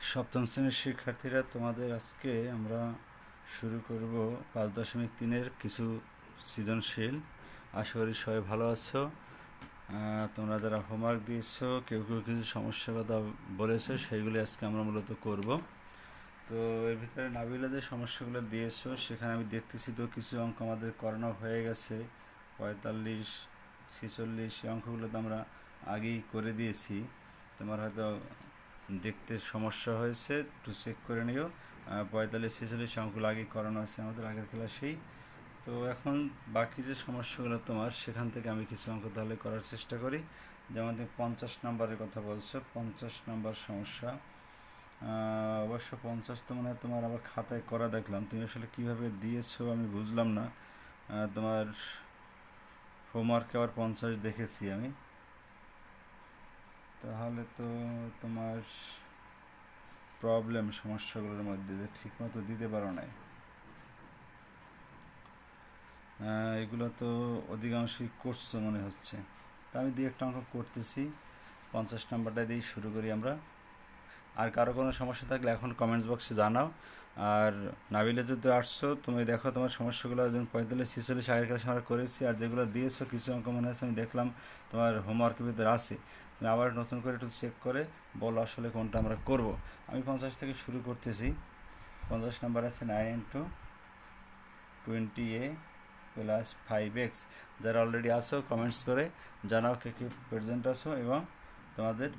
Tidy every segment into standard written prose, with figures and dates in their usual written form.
সপ্তম শ্রেণীর শিক্ষার্থীরা, তোমাদের আজকে আমরা শুরু করব 5.3-এর কিছু সৃজনশীল। আশা করি সবাই ভালো আছো। তোমরা যারা হোমওয়ার্ক দিয়েছো, কেউ কেউ কিছু সমস্যার কথা বলেছো, সেইগুলি আজকে আমরা মূলত করব। তো এর ভিতরে নাবিলা যে সমস্যাগুলো দিয়েছো, সেখানে আমি দেখতেছি তো কিছু অঙ্ক আমাদের করানো হয়ে গেছে। 45, 46 এই অঙ্কগুলো তো আমরা আগেই করে দিয়েছি। তোমার হয়তো দেখতে সমস্যা হয়েছে, একটু চেক করে নিও। 45, 46 অঙ্কগুলো আগেই করানো আছে আমাদের আগের ক্লাসেই। তো এখন বাকি যে সমস্যাগুলো তোমার, সেখান থেকে আমি কিছু অঙ্ক তাহলে করার চেষ্টা করি। যেমন তুমি 50 নম্বরের কথা বলছো, 50 নম্বর সমস্যা। অবশ্য 50 তো মনে হয় তোমার আবার খাতায় করা দেখলাম। তুমি আসলে কীভাবে দিয়েছো আমি বুঝলাম না। তোমার হোমওয়ার্কে আবার 50 দেখেছি আমি। তাহলে তো তোমার প্রবলেম সমস্যাগুলোর মধ্যে যে ঠিকমতো দিতে পারো নাই। এগুলো তো অধিকাংশই করছো মনে হচ্ছে। তা আমি দুই একটা অঙ্ক করতেছি। 50 নাম্বারটা দিয়েই শুরু করি আমরা। আর কারো কোনো সমস্যা থাকলে এখন কমেন্টস বক্সে জানাও। আর নাবিলে যদি আসছো, তুমি দেখো তোমার সমস্যাগুলো যেমন 45, 46 আগের ক্লাসে আমরা করেছি, আর যেগুলো দিয়েছো কিছু অঙ্ক মনে হচ্ছে আমি দেখলাম তোমার হোমওয়ার্কের ভিতরে আছে। তুমি আবার নতুন করে একটু চেক করে বলো আসলে কোনটা আমরা করব। আমি 50 থেকে শুরু করতেছি। 50 নাম্বার আছে 9 × 20a প্লাস 5x। যারা অলরেডি আছো কমেন্টস করে জানাও কে কে প্রেজেন্ট আছো, এবং তোমাদের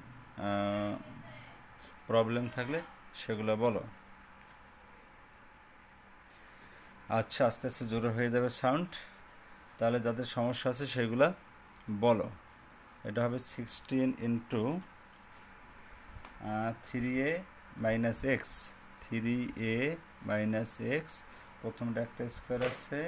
প্রবলেম থাকলে সেগুলো বলো। আচ্ছা, আস্তে আস্তে জোরে হয়ে যাবে সাউন্ড। তাহলে যাদের সমস্যা আছে সেগুলো বলো। এটা হবে 16 × 3a - x। 3a - x, প্রথমটা একটা স্কোয়ার আছে,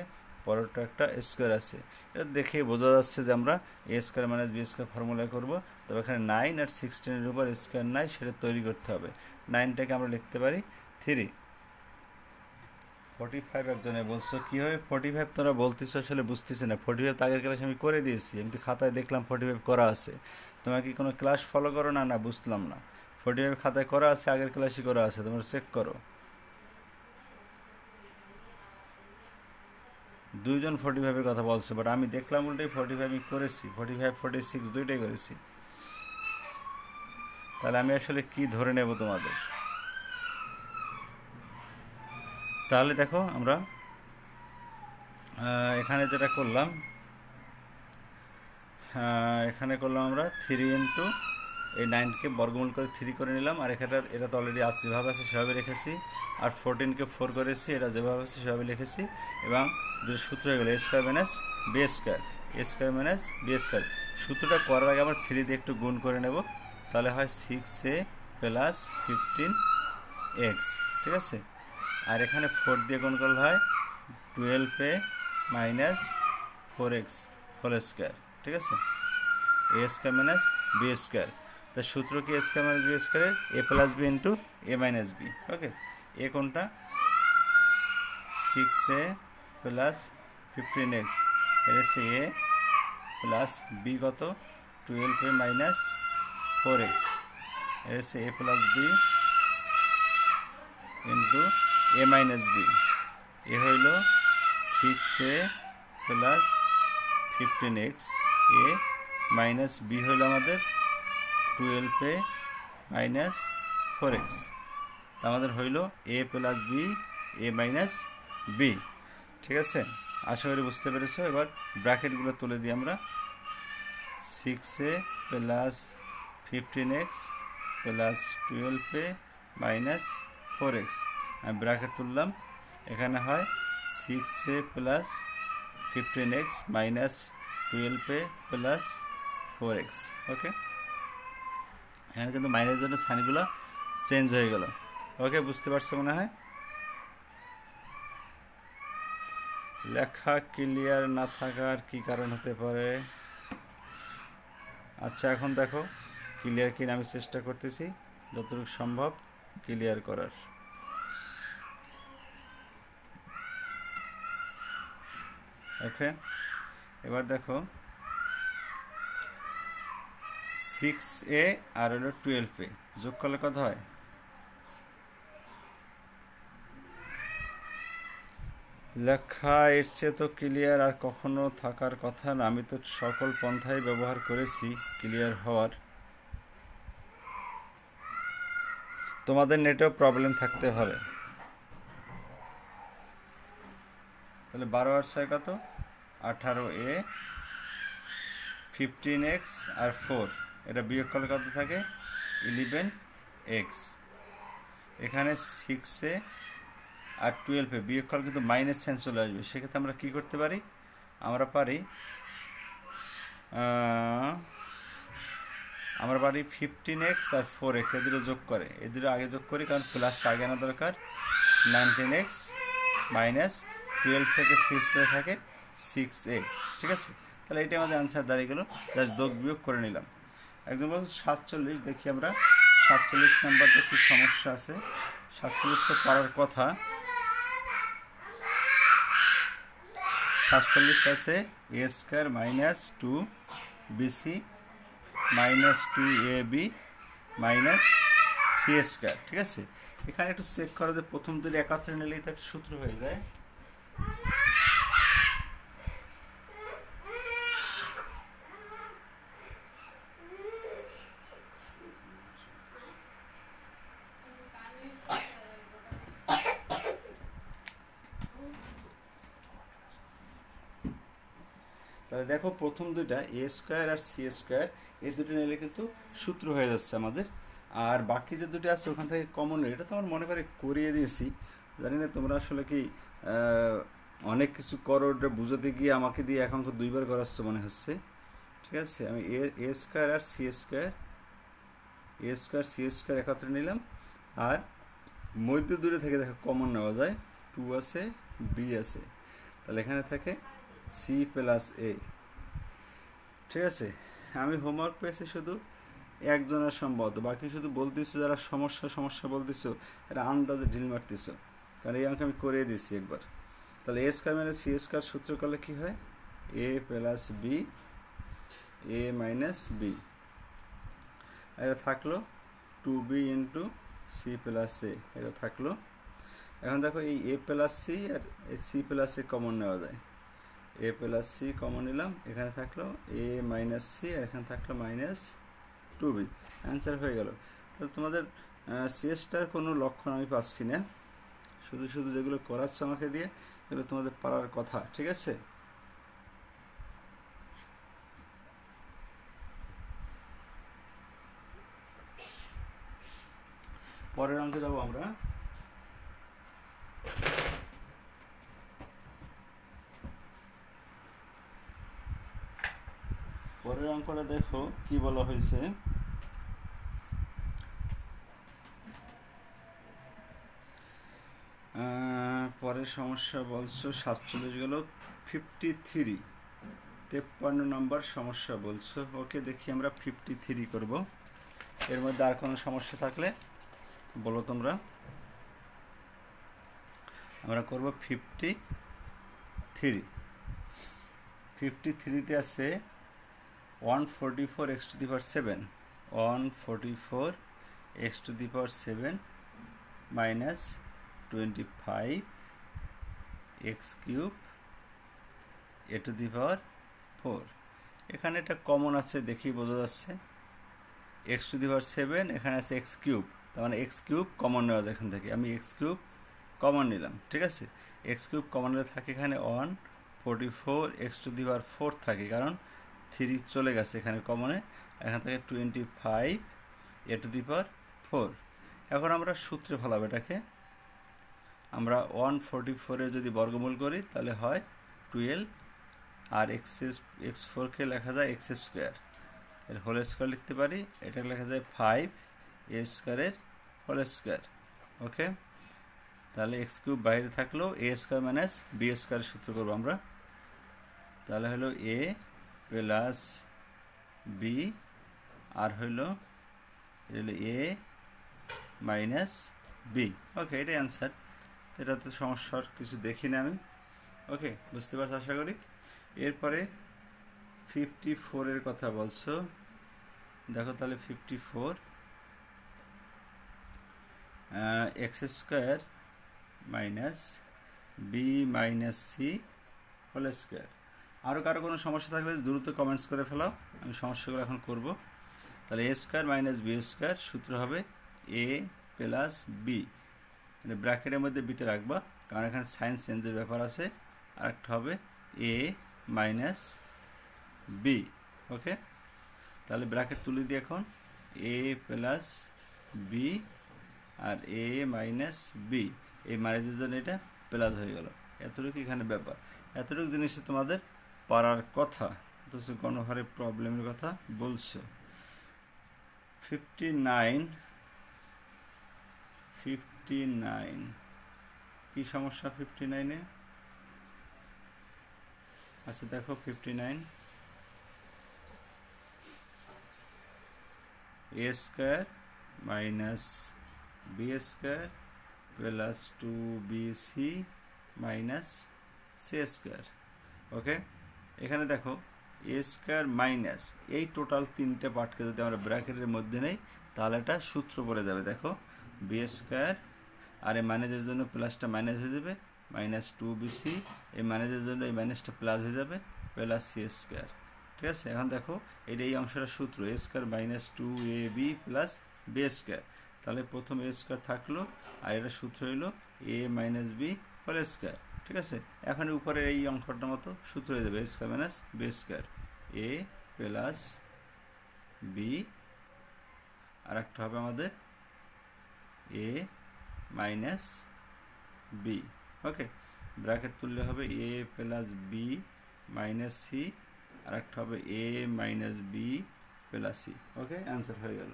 পরেরটা একটা স্কোয়ার আছে। এটা দেখে বোঝা যাচ্ছে যে আমরা a² - b² ফর্মুলা করব। তবে এখানে 9 আর 16-এর উপর স্কোয়ার নাই, সেটা তৈরি করতে হবে। 9টাকে আমরা লিখতে পারি 3। 45 একজনে বলছো, কীভাবে 45 তোমরা বলতেছো আসলে বুঝতেছি না। 45 তো আগের ক্লাসে আমি করে দিয়েছি, আমি তো খাতায় দেখলাম 45 করা আছে। তোমরা কি কোনো ক্লাস ফলো করো না? না, বুঝলাম না। 45 খাতায় করা আছে, আগের ক্লাসই করা আছে, তোমরা চেক করো। দুইজন 45-এর কথা বলছো, বাট আমি দেখলাম উল্টাই 45 আমি করেছি। 45, 46 দুইটাই করেছি। তাহলে আমি আসলে কি ধরে নেব তোমাদের? তাহলে দেখো আমরা এখানে যেটা করলাম, এখানে করলাম আমরা 3 এই 9কে বর্গমূল করে 3 করে নিলাম। আর এখানে এটা তো অলরেডি আছে, যেভাবে আছে সেভাবে রেখেছি। আর 14কে 4 করেছি, এটা যেভাবে আছে সেভাবে লিখেছি। এবং দুটো সূত্র হয়ে গেল a²- b²। সূত্রটা করার আগে আমরা 3 দিয়ে একটু গুণ করে নেব। তাহলে হয় 6a প্লাস 15x। ঠিক আছে। আর এখানে 4 দিয়ে গুণ করলে হয় 12a minus 4x whole square. ঠিক আছে। a² - b²। তার সূত্র কি a²-b², a+b ইন্টু a-b। ওকে। এ কোনটা? 6a plus 15x। এর হচ্ছে a প্লাস বি কত? 12a minus 4x। এর হচ্ছে a+b ইন্টু a-b। এ হইল 6a প্লাস 15x। এ মাইনাস বি হইল আমাদের 12a মাইনাস 4x। আমাদের হইল a+b, a-b। ঠিক আছে। আশা করি বুঝতে পেরেছো। এবার ব্র্যাকেটগুলো তুলে দিই আমরা। 6a plus 15x plus 12a minus 4x। আমি ব্র্যাকেট তুললাম। এখানে হয় 6a plus 15x minus 12a plus 4x। ওকে। এখানে কিন্তু মাইনাসের জন্য সাইনগুলো চেঞ্জ হয়ে গেল। ওকে, বুঝতে পারছো মনে হয়? লেখা ক্লিয়ার না থাকার কি কারণ হতে পারে? আচ্ছা, এখন দেখো ক্লিয়ার কিনা, আমি চেষ্টা করতেছি যতটুকু সম্ভব ক্লিয়ার করার। ওকে। এবার দেখো 6a আর হলো 12a যোগ করলে কত হয়? লেখা এর চেয়ে তো ক্লিয়ার আর কখনো থাকার কথা না। আমি তো সকল পন্থাই ব্যবহার করেছি ক্লিয়ার হওয়ার। তোমাদের নেটেও প্রবলেম থাকতে হবে। তাহলে 12 আর 6 কত? 18a, 15x আর 4, এটা বিয়োগ করলে কত থাকে? 11x। এখানে 6a আর 12a বিয়োগ করলে কিন্তু মাইনাস সাইন চলে আসবে। সেক্ষেত্রে আমরা কি করতে পারি? আমরা পারি 15x আর 4x এ দুটো যোগ করে, এ দুটো আগে যোগ করি, কারণ প্লাসটা আগে আনা দরকার। 19x মাইনাস 12 থেকে 6 করে থাকে 6a। ঠিক আছে, তাহলে এটা আমাদের অ্যান্সার দাঁড়িয়ে গেল। জাস্ট যোগ বিয়োগ করে নিলাম। একদম 47। দেখি আমরা 47 নাম্বারটা কি সমস্যা আছে। 47টা পারার কথা। 47 আছে a square minus 2bc minus 2ab minus C square. ঠিক আছে, এখানে একটু চেক করা যে প্রথম দুটো একাত্রে নিলেই তো একটা সূত্র হয়ে যায়। তাহলে দেখো প্রথম দুইটা এ স্কোয়ার আর সি স্কোয়ার, এই দুটো নিলে কিন্তু সূত্র হয়ে যাচ্ছে আমাদের। আর বাকি যে দুটো আছে ওখান থেকে কমন, এটা তো আমার মনে করে করিয়ে দিয়েছি। জানি না তোমরা আসলে কি অনেক কিছু করো, ওটা বুঝাতে গিয়ে আমাকে দিয়ে এখন তো দুইবার করাচ্ছ মনে হচ্ছে। ঠিক আছে, আমি এ স্কোয়ার আর সি স্কোয়ার, এ স্কোয়ার সি স্কোয়ার একত্রে নিলাম। আর মধ্য দূরে থেকে দেখো কমন নেওয়া যায়, 2 আছে বি আছে, তাহলে এখানে থাকে সি প্লাস এ। ঠিক আছে, আমি হোমওয়ার্ক পেয়েছি শুধু একজনের সম্ভবত, বাকি শুধু বলতেছো যারা সমস্যা বলতেছো এটা আন্দাজে ঢিল মারতেছো, কারণ এই অঙ্ক আমি করিয়ে দিচ্ছি একবার। তাহলে এ স্কোয়ার মাইনাস সি স্কোয়ার সূত্র করলে কী হয়? এ প্লাস বি, এ মাইনাস বি, এটা থাকলো 2b ইন্টু সি প্লাস এ, এটা থাকলো। এখন দেখো এই এ প্লাস সি আর এই সি প্লাস এ কমন নেওয়া যায়, এ প্লাস সি কমন নিলাম, এখানে থাকলো এ মাইনাস সি আর এখানে থাকলো মাইনাস 2b, অ্যান্সার হয়ে গেল। তাহলে তোমাদের সিএসটার কোনো লক্ষণ আমি পাচ্ছি না, শুধু শুধু যেগুলো করাচ্ছ আমাকে দিয়ে এগুলো তোমাদের পারার কথা। ঠিক আছে, পরের অঙ্কে যাবো আমরা। পরের অঙ্কটা দেখো কি বলা হয়েছে। পরের সমস্যা বলছো 47 গেল, 53 নম্বর সমস্যা বলছো। ওকে, দেখি আমরা 53 করব। এর মধ্যে আর কোনো সমস্যা থাকলে বলো তোমরা। আমরা করব 53তে আছে 144x to the power 7, 144x to the power 7 minus 25x cube a to the power 4। এখানে এটা কমন আছে, দেখি বোঝা যাচ্ছে। x to the power 7, এখানে আছে x কিউব, তার মানে x কিউব কমন নেওয়া যায় এখান থেকে। আমি x কিউব কমন নিলাম। ঠিক আছে, x কিউব কমন নিলে থাকে এখানে 144x to the power 4 থাকে, কারণ 3 চলে গেছে এখানে কমনে। এখান থেকে 25 a to the power 4। এখন আমরা সূত্রে ফেলাবো এটাকে। আমরা 144-এর যদি বর্গমূল করি তাহলে হয় 12, আর x4কে লেখা যায় x স্কোয়ার, এর হোল স্কোয়ার লিখতে পারি। এটা লেখা যায় 5a স্কোয়ারের হোল স্কোয়ার। ওকে, তাহলে এক্স কিউব বাইরে থাকলেও এ স্কোয়ার মাইনাস বি স্কোয়ার সূত্র করবো আমরা। তাহলে হলো এ প্লাস বি আর হলো এ মাইনাস বি। ওকে, এটাই অ্যান্সার। এটা তো সমস্যার কিছু দেখি না আমি। ওকে, বুঝতে পারছো আশা করি। এরপরে 54-এর কথা বলছো, দেখো তাহলে 54 x square minus b minus c whole square. আরও কারো কোনো সমস্যা থাকলে দ্রুত কমেন্টস করে ফেলাও, আমি সমস্যাগুলো এখন করব। তাহলে এ স্কোয়ার মাইনাস বি স্কোয়ার সূত্র হবে এ প্লাস বি, মানে ব্র্যাকেটের মধ্যে বিটা রাখবা কারণ এখানে সাইন চেঞ্জের ব্যাপার আছে। আর একটা হবে এ মাইনাস বি। ওকে, তাহলে ব্র্যাকেট তুলে দিই এখন, এ প্লাস বি আর এ মাইনাস বি, এই মাইনাসের জন্য এটা প্লাস হয়ে গেল। এতটুকু এখানে ব্যাপার, এতটুকু জিনিস তোমাদের পারার কথা, অথচ গণহারে প্রবলেমের কথা বলছো। 59 কি সমস্যা 59-এ? আচ্ছা দেখো 59 A square minus B square plus 2bc minus C square. Okay, এখানে দেখো এ স্কোয়ার মাইনাস এই টোটাল তিনটে পার্টকে যদি আমরা ব্র্যাকেটের মধ্যে নেই তাহলে এটা সূত্র পড়ে যাবে। দেখো বি স্কোয়ার আর এই মাইনাসের জন্য প্লাসটা মাইনাস হয়ে যাবে, মাইনাস 2bc, এই মাইনাসের জন্য এই মাইনাসটা প্লাস হয়ে যাবে, প্লাস সি স্কোয়ার। ঠিক আছে, এখন দেখো এটা এই অংশটা সূত্র A square minus 2ab plus B square. তাহলে প্রথম এ স্কোয়ার থাকলো আর এটা সূত্র হইল A minus B whole square. ঠিক আছে, এখন উপরের এই অংশটার মতো সূত্র হয়ে যাবে এ স্কোয়ার মাইনাস বি স্কোয়ার, এ প্লাস বি, আর একটা হবে আমাদের এ মাইনাস বি। ওকে, ব্র্যাকেট তুললে হবে এ প্লাস বি মাইনাস সি, আর একটা হবে এ মাইনাস বি প্লাস সি। ওকে, অ্যান্সার হয়ে গেল।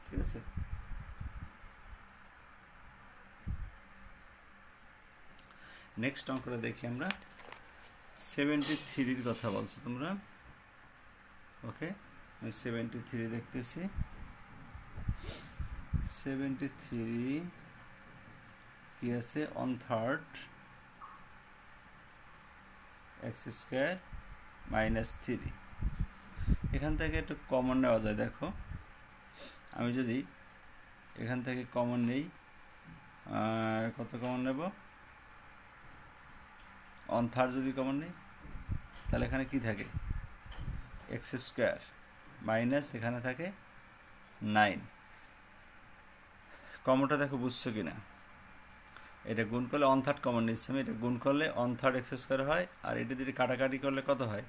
ঠিক আছে, নেক্সট অঙ্কটা দেখি আমরা। 73-র কথা বলছো তোমরা। ওকে, আমি 73 দেখতেছি। 73 কি আছে? 1/3 x স্কোয়ার মাইনাস 3। এখান থেকে একটু কমন নেওয়া যায়। দেখো আমি যদি এখান থেকে কমন নেই, কত কমন নেব? 1/3 যদি কমন নেই তাহলে এখানে কি থাকে? এক্স স্কোয়ার মাইনাস এখানে থাকে 9। কমনটা দেখো বুঝছো কিনা? এটা গুণ করলে 1/3 কমন নিচ্ছি আমি, এটা গুণ করলে 1/3 এক্স স্কোয়ার হয়, আর এটা যদি কাটাকাটি করলে কত হয়?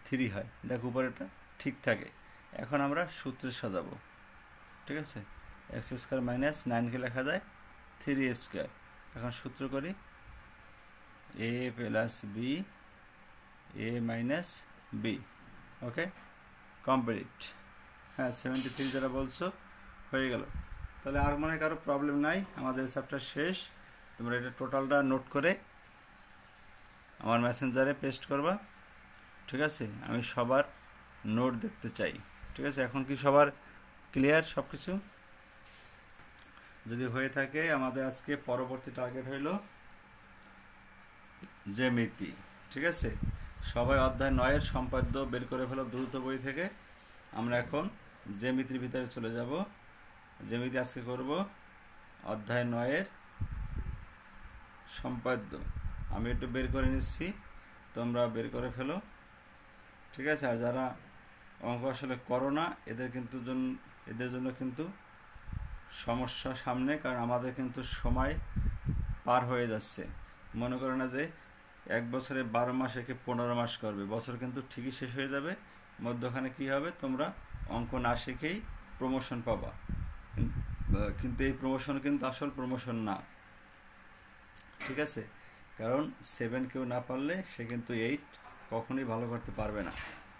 3 হয়। দেখো উপরেটা ঠিক থাকে। এখন আমরা সূত্রে সাজাবো। ঠিক আছে, এক্স স্কোয়ার মাইনাস 9কে লেখা যায় 3 স্কোয়ার। এখন সূত্র করি এ plus B A minus B. Okay, complete. হ্যাঁ, 73 যারা বলছো হয়ে গেল। তাহলে আর মনে কারো প্রবলেম নাই, আমাদের চ্যাপ্টার শেষ। তোমরা এটা টোটালটা নোট করে আমার মেসেঞ্জারে পেস্ট করবা। ঠিক আছে, আমি সবার নোট দেখতে চাই। ঠিক আছে, এখন কি সবার ক্লিয়ার সব কিছু? যদি হয়ে থাকে আমাদের আজকে পরবর্তী টার্গেট হইল জ্যামিতি। ঠিক আছে, সবাই অধ্যায় 9-এর সম্পাদ্য বের করে ফেলো দ্রুত বই থেকে। আমরা এখন জ্যামিতির ভিতরে চলে যাব। জ্যামিতি আজকে করব অধ্যায় 9-এর সম্পাদ্য। আমি একটু বের করে নিচ্ছি, তোমরা বের করে ফেলো। ঠিক আছে, আর যারা অঙ্ক আসলে করো না এদের জন্য কিন্তু সমস্যা সামনে, কারণ আমাদের কিন্তু সময় পার হয়ে যাচ্ছে। মনে করো না যে 1 বছরে 12 মাস একে 15 মাস করবে, বছর কিন্তু ঠিকই শেষ হয়ে যাবে। মধ্যখানে কি হবে? তোমরা অঙ্ক না শিখেই প্রমোশন পাবা, কিন্তু এই প্রমোশন কিন্তু আসল প্রমোশন না। ঠিক আছে, কারণ 7 কেউ না পারলে সে কিন্তু 8 কখনোই ভালো করতে পারবে না।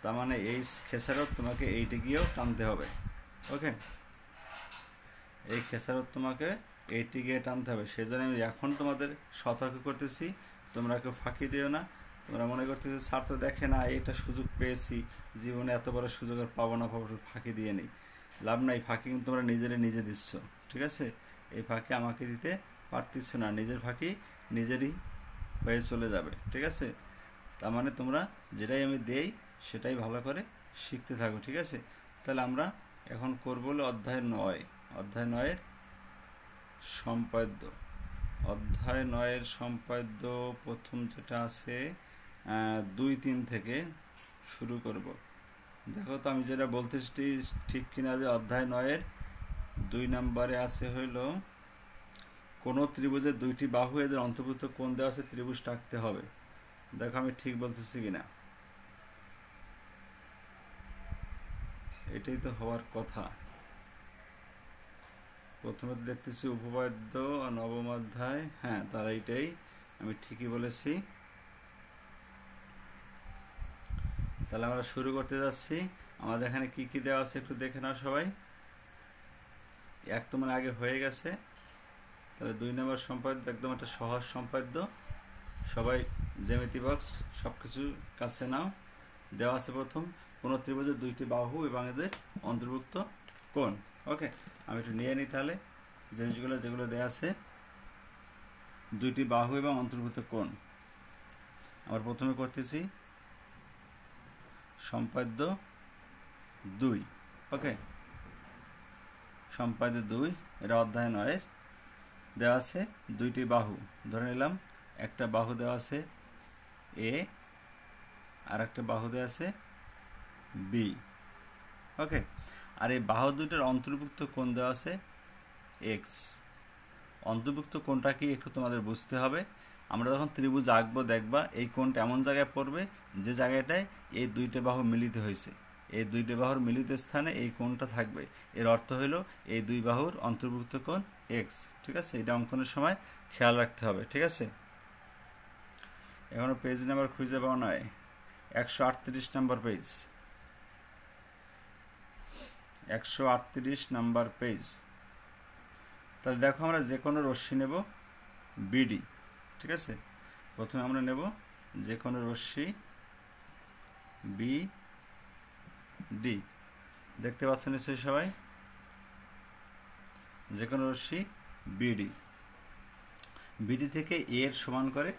তার মানে এই খেসারত তোমাকে 8-এ গিয়েও টানতে হবে। ওকে, এই খেসারত তোমাকে 8-এ গিয়ে টানতে হবে। সেজন্য আমি এখন তোমাদের সতর্ক করতেছি, তোমরা কেউ ফাঁকি দিও না। তোমরা মনে করতেছি স্যার তো দেখে না, এটা সুযোগ পেয়েছি, জীবনে এত বড় সুযোগ আর পাবো না, ফাঁকি দিয়ে নেই। লাভ নাই, ফাঁকি কিন্তু তোমরা নিজে দিচ্ছ। ঠিক আছে, এই ফাঁকি আমাকে দিতে পারতিস না, নিজের ফাঁকি নিজেরই হয়ে চলে যাবে। ঠিক আছে, তার মানে তোমরা যেটাই আমি দেই সেটাই ভালো করে শিখতে থাকো। ঠিক আছে, তাহলে আমরা এখন করবো অধ্যায় 9 অধ্যায় 9-এর সম্পাদ্য। অধ্যায় 9 সম্পাদ্য প্রথম যেটা আছে 2-3 থেকে শুরু করব। দেখো তো আমি যেটা বলতেছি ঠিক কিনা, যে অধ্যায় 9 2 নম্বরে আছে হইল কোন ত্রিভুজের দুইটি বাহু এদের অন্তর্ভুক্ত কোণ দেওয়া আছে ত্রিভুজটা আঁকতে হবে। দেখো আমি ঠিক বলতেছি কিনা, এটাই তো হওয়ার কথা। প্রথমে দেখতেছি উপপাদ্য নবম অধ্যায়, হ্যাঁ তারা এইটাই, আমি ঠিকই বলেছি। তাহলে আমরা শুরু করতে যাচ্ছি। আমাদের এখানে কি কি দেওয়া আছে একটু দেখে নাও সবাই। এক তো মানে আগে হয়ে গেছে, তাহলে 2 নম্বর সম্পাদ্য একদম একটা সহজ সম্পাদ্য। সবাই জ্যামিতি বক্স সব কিছু কাছে নাও। দেওয়া আছে প্রথম কোন ত্রিভুজের দুইটি বাহু এবং এদের অন্তর্ভুক্ত কোণ। ওকে, আমি একটু নিয়ে নিই তাহলে জিনিসগুলো যেগুলো দেওয়া আছে। দুইটি বাহু এবং অন্তর্ভুক্ত কোণ আমরা প্রথমে করতেছি সম্পাদ্য 2। ওকে, সম্পাদ্য 2 এটা অধ্যায় 9 দেওয়া আছে দুইটি বাহু। ধরে নিলাম একটা বাহু দেওয়া আছে এ আর একটা বাহু দেওয়া আছে বি। ওকে, আর এই বাহু দুইটার অন্তর্ভুক্ত কোণ দেওয়া আছে এক্স। অন্তর্ভুক্ত কোণটা কি একটু তোমাদের বুঝতে হবে। আমরা যখন ত্রিভুজ আঁকবো দেখবা এই কোণটা এমন জায়গায় পড়বে যে জায়গাটায় এই দুইটা বাহু মিলিত হয়েছে। এই দুইটা বাহুর মিলিত স্থানে এই কোণটা থাকবে। এর অর্থ হলো এই দুই বাহুর অন্তর্ভুক্ত কোণ এক্স। ঠিক আছে, এটা অঙ্কনের সময় খেয়াল রাখতে হবে। ঠিক আছে, এখনো পেজ নাম্বার খুঁজে পাওয়া নয়, 138 নম্বর পেজ, 138 নম্বর পেজ। তাহলে দেখো আমরা যে কোনো রশ্মি নেব বিডি। ঠিক আছে, প্রথমে আমরা নেব যে কোনো রশ্মি বি ডি। দেখতে পাচ্ছ নিশ্চয়ই সবাই, যে কোনো রশ্মি বিডি। বিডি থেকে এ এর সমান করে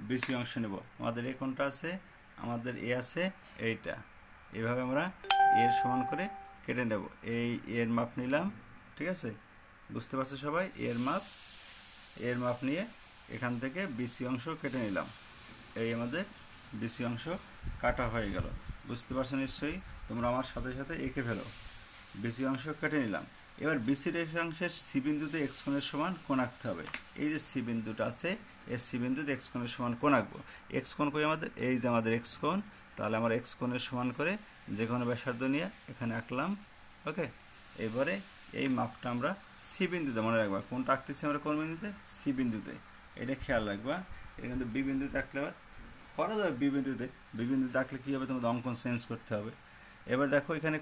বিসি অংশ নেব। আমাদের এ কোনটা আছে, আমাদের এ আছে এইটা। এভাবে আমরা এর সমান করে কেটে নেব। এই এর মাপ নিলাম। ঠিক আছে, বুঝতে পারছো সবাই, এর মাপ নিয়ে এখান থেকে বিসি অংশ কেটে নিলাম। এই আমাদের বিসি অংশ কাটা হয়ে গেল। বুঝতে পারছো নিশ্চয়ই, তোমরা আমার সাথে সাথে এঁকে ফেলো। বিসি অংশ কেটে নিলাম। এবার বিসি রেখাংশের সি বিন্দুতে এক্স কোণের সমান কোণ আঁকতে হবে। এই যে সি বিন্দুটা আছে, এই সি বিন্দুতে এক্স কোণের সমান কোণ আঁকবো। এক্স কোণ কই আমাদের, এই যে আমাদের এক্স কোণ। তাহলে আমরা এক্স কোণের সমান করে যে কোনো ব্যাসার্ধ নিয়ে এখানে আঁকলাম। ওকে, এবারে এই মাপটা আমরা সি বিন্দুতে মনে রাখবা। কোনটা আঁকতেছি আমরা কোন বিন্দুতে, সি বিন্দুতে। এটা খেয়াল রাখবা। এটা কিন্তু বি বিন্দুতে আঁকলে আবার করা যাবে। বি বিন্দুতে আঁকলে কী হবে, তোমাদের অঙ্কন চেঞ্জ করতে হবে। এবার দেখো এখানে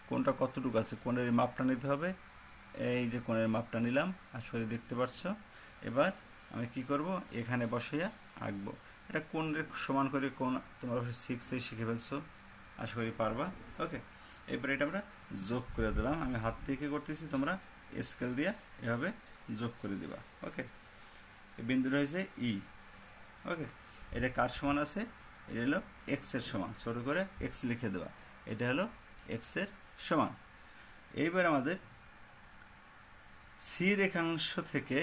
কোণটা কতটুকু আছে, কোণের মাপটা নিতে হবে। এই যে কোণের মাপটা নিলাম, আসলে দেখতে পাচ্ছ। এবার আমি কি করব, এখানে বসাইয়া আঁকবো। এটা কোণের সমান করে কোণ তোমরা 6-এ শিখে ফেলছো, আশা করি পারবা। ওকে, এবার এটা আমরা যোগ করে দিলাম। আমি হাত থেকে করতেছি, তোমরা স্কেল দিয়ে এভাবে যোগ করে দিবা। ওকে, এই বিন্দুটা হয়েছে ই। ওকে, এটা কার সমান আছে, এটা হলো এক্স এর সমান। ছোট করে এক্স লিখে দেওয়া, এটা হলো এক্স এর সমান। এইবার আমাদের সি রেখাংশ থেকে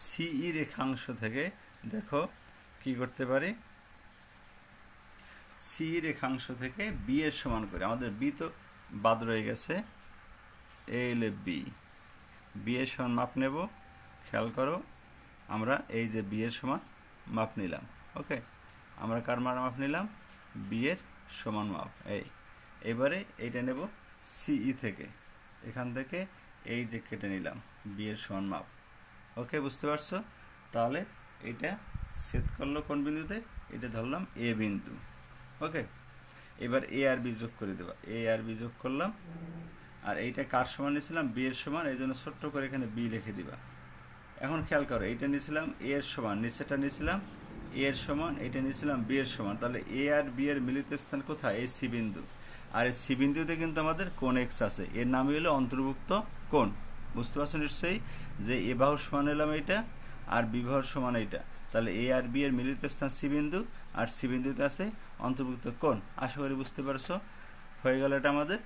সিই রেখাংশ থেকে দেখো কি করতে পারি, সি রেখাংশ থেকে বি এর সমান করে, আমাদের বি তো বাদ রয়ে গেছে, এল বি এর সমান মাপ নেব। খেয়াল করো, আমরা এই যে বি এর সমান মাপ নিলাম। ওকে, আমরা কার মাপ নিলাম, বি এর সমান মাপ। এবারে এইটা নেব সিই থেকে, এখান থেকে এই যে কেটে নিলাম বি এর সমান মাপ। ওকে, বুঝতে পারছো। তাহলে এটা ছেদ করলো কোন বিন্দুতে, এটা ধরলাম এ বিন্দু। ওকে, এবার এ আর বি যোগ করে দেবা। এ আর বি যোগ করলাম, আর এইটা কার সমান নিয়েছিলাম, বি এর সমান, এই জন্য ছোট্ট করে এখানে বি লিখে দিবা। এখন খেয়াল করো, এইটা নিয়েছিলাম এ এর সমান, নিচেটা নিয়েছিলাম এ এর সমান, এইটা নিয়েছিলাম বি এর সমান। তাহলে এ আর বি এর মিলিত স্থান কোথায়, এই সি বিন্দু। আর এই সি বিন্দুতে কিন্তু আমাদের কোণ এক্স আছে, এর নামই হলো অন্তর্ভুক্ত কোণ। বুঝতে পারছো নিশ্চয়ই, যে এ বাহুর সমান এলাম এইটা, আর বি বাহুর সমান এইটা। তাহলে এ আর বি এর মিলিত স্থান সি বিন্দু, আর সি বিন্দুতে আছে অন্তর্ভুক্ত কোণ। আশা করি বুঝতে পারছো। হয়ে গেল এটা আমাদের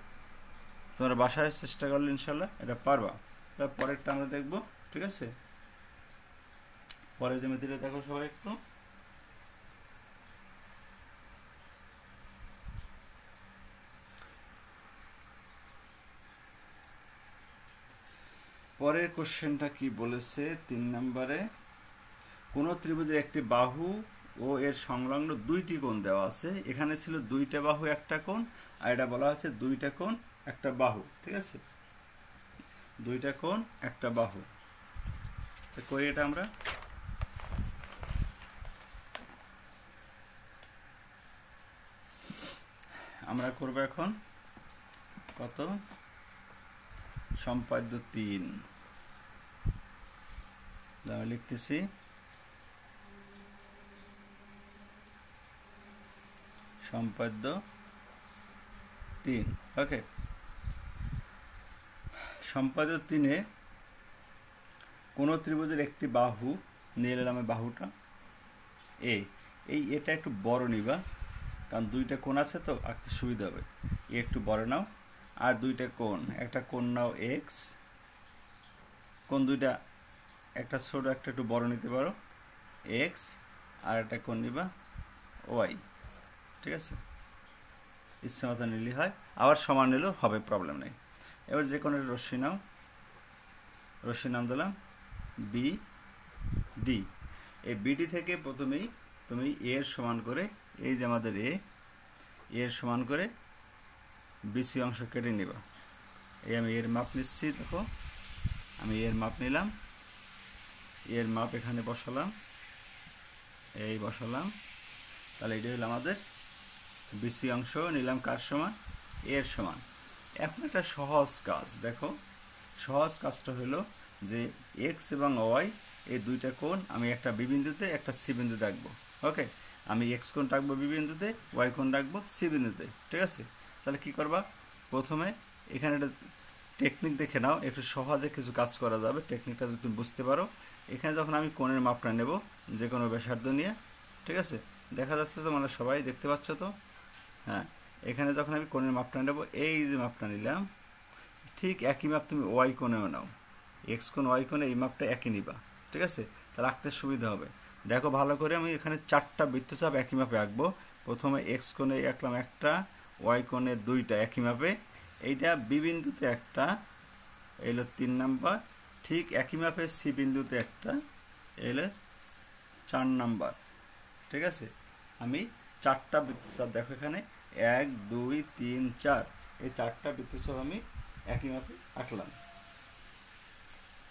তোমরা বাসায় চেষ্টা করলে ইনশাল্লাহ এটা পারবা। তার পরেরটা আমরা দেখব, ঠিক আছে? পরের জ্যামিতিটা দেখো সবাই একটু। পরের কোশ্চেনটা কি বলেছে 3 নম্বরে, কোন ত্রিভুজের একটি বাহু ও এর সংলগ্ন দুইটি কোণ দেওয়া আছে। এখানে ছিল দুইটা বাহু একটা কোণ, আর এটা বলা হচ্ছে দুইটা কোণ একটা বাহু, ঠিক আছে? দুইটা কোণ একটা বাহু। করি এটা আমরা করব এখন কত, সম্পাদ্য 3 লিখতেছি। সম্পাদ্য 3, ওকে। সম্পাদ্য 3-এ কোন ত্রিভুজের একটি বাহু নিয়ে নিলাম, বাহুটা এটা একটু বড় নিবা, কারণ দুইটা কোণ আছে তো আঁকতে সুবিধা হবে। একটু বড় নাও, আর দুইটা কোণ, একটা কোণ নাও এক্স, কোণ দুইটা, একটা ছোট একটা একটু বড় নিতে পারো এক্স, আর একটা কোণ নিবা ওয়াই, ঠিক আছে? ইচ্ছে মতো নিলেই হয়, আবার সমান নিলেও হবে, প্রবলেম নেই। এবার যে কোনো রশ্মি নাও, রশ্মি নাম দিলাম বি ডি। এই বিডি থেকে প্রথমেই তুমি এর সমান করে, এই যে আমাদের এর সমান করে বিসি অংশ কেটে নিবা। এই আমি এর মাপ নিচ্ছি, দেখো আমি এর মাপ নিলাম, এর মাপ এখানে বসালাম, এই বসালাম। তাহলে এটা হলো আমাদের বিসি অংশ, নিলাম কার সমান, এর সমান। এখন একটা সহজ কাজ দেখো, সহজ কাজটা হলো যে এক্স এবং ওয়াই এই দুইটা কোণ আমি একটা বি বিন্দুতে একটা সি বিন্দুতে আঁকবো, ওকে? আমি এক্স কোণ রাখবো বি বিন্দুতে, ওয়াই কোণ রাখবো সি বিন্দুতে, ঠিক আছে? তাহলে কি করবা, প্রথমে এখানে একটা টেকনিক দেখে নাও, একটু সহজে কিছু কাজ করা যাবে, টেকনিকটা যদি তুমি বুঝতে পারো। এখানে যখন আমি কোণের মাপটা নেব যে কোনো ব্যাসার্ধ নিয়ে, ঠিক আছে? দেখা যাচ্ছে তো, মানে সবাই দেখতে পাচ্ছ তো? হ্যাঁ, এখানে যখন আমি কোণের মাপটা নেব, এই যে মাপটা নিলাম, ঠিক একই মাপ তুমি ওয়াই কোণেও নাও, এক্স কোণ ওয়াই কোণে এই মাপটা একই নিবা, ঠিক আছে? তাহলে আঁকতে সুবিধা হবে। দেখো ভালো করে, আমি এখানে 4টা বৃত্তচাপ একই মাপে আঁকবো। প্রথমে এক্স কোণে আঁকলাম একটা, ওয়াই কোণে 2টা একই মাপে, এইটা বি বিন্দুতে একটা, এলো 3 নাম্বার, ঠিক একই মাপে সি বিন্দুতে একটা, এলো 4 নাম্বার, ঠিক আছে? আমি 4টা বৃত্তচাপ, দেখো এখানে 1 2 3 4, এই 4টা বৃত্তচাপ আমি একই মাপে আঁকলাম,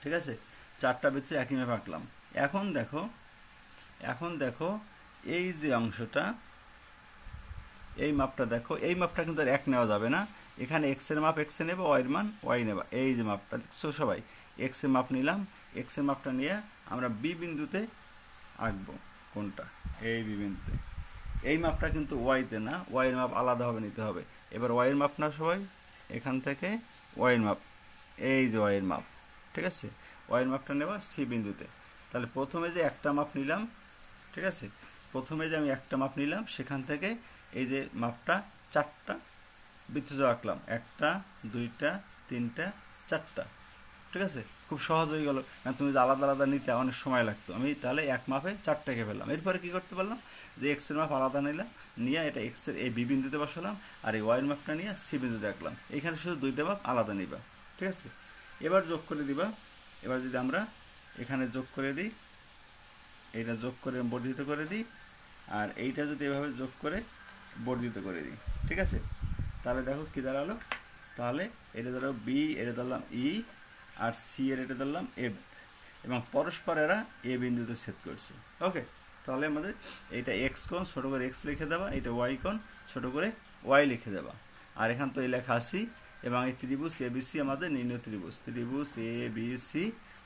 ঠিক আছে? 4টা বৃত্ত একই মাপে আঁকলাম। এখন দেখো এই যে অংশটা, এই মাপটা দেখো, এই মাপটা কিন্তু আর এক নেওয়া যাবে না। এখানে এক্স এর মাপ এক্স এ নেবা, ওয়াই এর মান ওয়াই নেবা। এই যে মাপটা দেখছো সবাই, এক্স এর মাপ নিলাম, এক্স এর মাপটা নিয়ে আমরা বি বিন্দুতে আঁকবো কোনটা, এই বি বিন্দুতে। এই মাপটা কিন্তু ওয়াইতে না, ওয়াই এর মাপ আলাদাভাবে নিতে হবে। এবার ওয়াই এর মাপ না সবাই, এখান থেকে ওয়াই এর মাপ, এই যে ওয়াই এর মাপ, ঠিক আছে? ওয়াই এর মাপটা নেবা সি বিন্দুতে। তাহলে প্রথমে যে একটা মাপ নিলাম, ঠিক আছে? প্রথমে যে আমি একটা মাপ নিলাম, সেখান থেকে এই যে মাপটা 4টা বৃত্তচাপ আঁকলাম, 1টা 2টা 3টা 4টা, ঠিক আছে? খুব সহজ হয়ে গেল, কারণ তুমি যে আলাদা আলাদা নিতে অনেক সময় লাগতো। আমি তাহলে এক মাপে 4টাকে ফেললাম। এরপরে কি করতে পারলাম, যে এক্স এর মাপ আলাদা নিলাম, নিয়ে এটা এক্স এর এই বি বিন্দুতে বসালাম, আর এই ওয়াই এর মাপটা নিয়ে সি বিন্দুতে আঁকলাম। এখানে শুধু 2টা মাপ আলাদা নিবা, ঠিক আছে? এবার যোগ করে দিবা। এবার যদি আমরা এখানে যোগ করে দিই, এইটা যোগ করে বর্ধিত করে দিই, আর এইটা যদি এভাবে যোগ করে বর্ধিত করে দিই, ঠিক আছে? তাহলে দেখো কি দাঁড়ালো, তাহলে এটা ধরো বি, এটা ধরলাম ই, আর সি এর এটা ধরলাম এফ, এবং পরস্পর এরা এ বিন্দুতে ছেদ করছে, ওকে? তাহলে আমাদের এইটা এক্স কোণ ছোটো করে এক্স লিখে দেবা, এইটা ওয়াই কোণ ছোটো করে ওয়াই লিখে দেবা, আর এখান তো এই লেখা আসি, এবং এই ত্রিভুজ এ বি সি আমাদের নির্ণয় ত্রিভুজ, ত্রিভুজ এ বি সি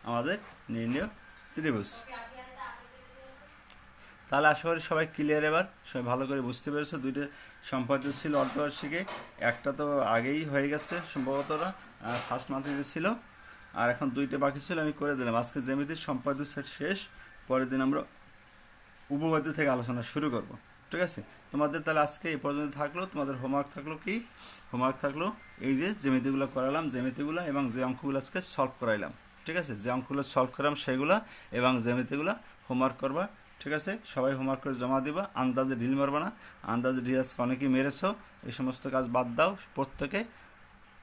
আমাদের নির্ণয় ত্রিভুজ। তাহলে আশা করি সবাই ক্লিয়ার, এবার সবাই ভালো করে বুঝতে পেরেছো। 2টা সম্পাদ্য ছিল অল্পবার্ষিকে, একটা তো আগেই হয়ে গেছে সম্ভবত, ফার্স্ট মান্থে ছিল, আর এখন 2টা বাকি ছিল, আমি করে দিলাম। আজকে জ্যামিতির সম্পাদ্য সেট শেষ, পরের দিন আমরা উপপাদ্য থেকে আলোচনা শুরু করব, ঠিক আছে? তোমাদের তাহলে আজকে এই পর্যন্ত থাকলো। তোমাদের হোমওয়ার্ক থাকলো কি? হোমওয়ার্ক থাকলো এই যে জ্যামিতিগুলো করালাম, জ্যামিতিগুলো এবং যে অঙ্কগুলো আজকে সলভ করাইলাম, ঠিক আছে? যে অঙ্কগুলো সলভ করালাম সেগুলো এবং জ্যামিতিগুলো হোমওয়ার্ক করবা, ঠিক আছে? সবাই হোমওয়ার্ক করে জমা দিবা, আন্দাজে ঢিল মারবা না। আন্দাজে ঢিল আজকে অনেকেই মেরেছো, এই সমস্ত কাজ বাদ দাও, প্রত্যেকে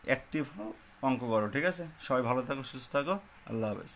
অ্যাক্টিভ হও, অঙ্ক করো, ঠিক আছে? সবাই ভালো থাকো, সুস্থ থাকো, আল্লাহ হাফেজ।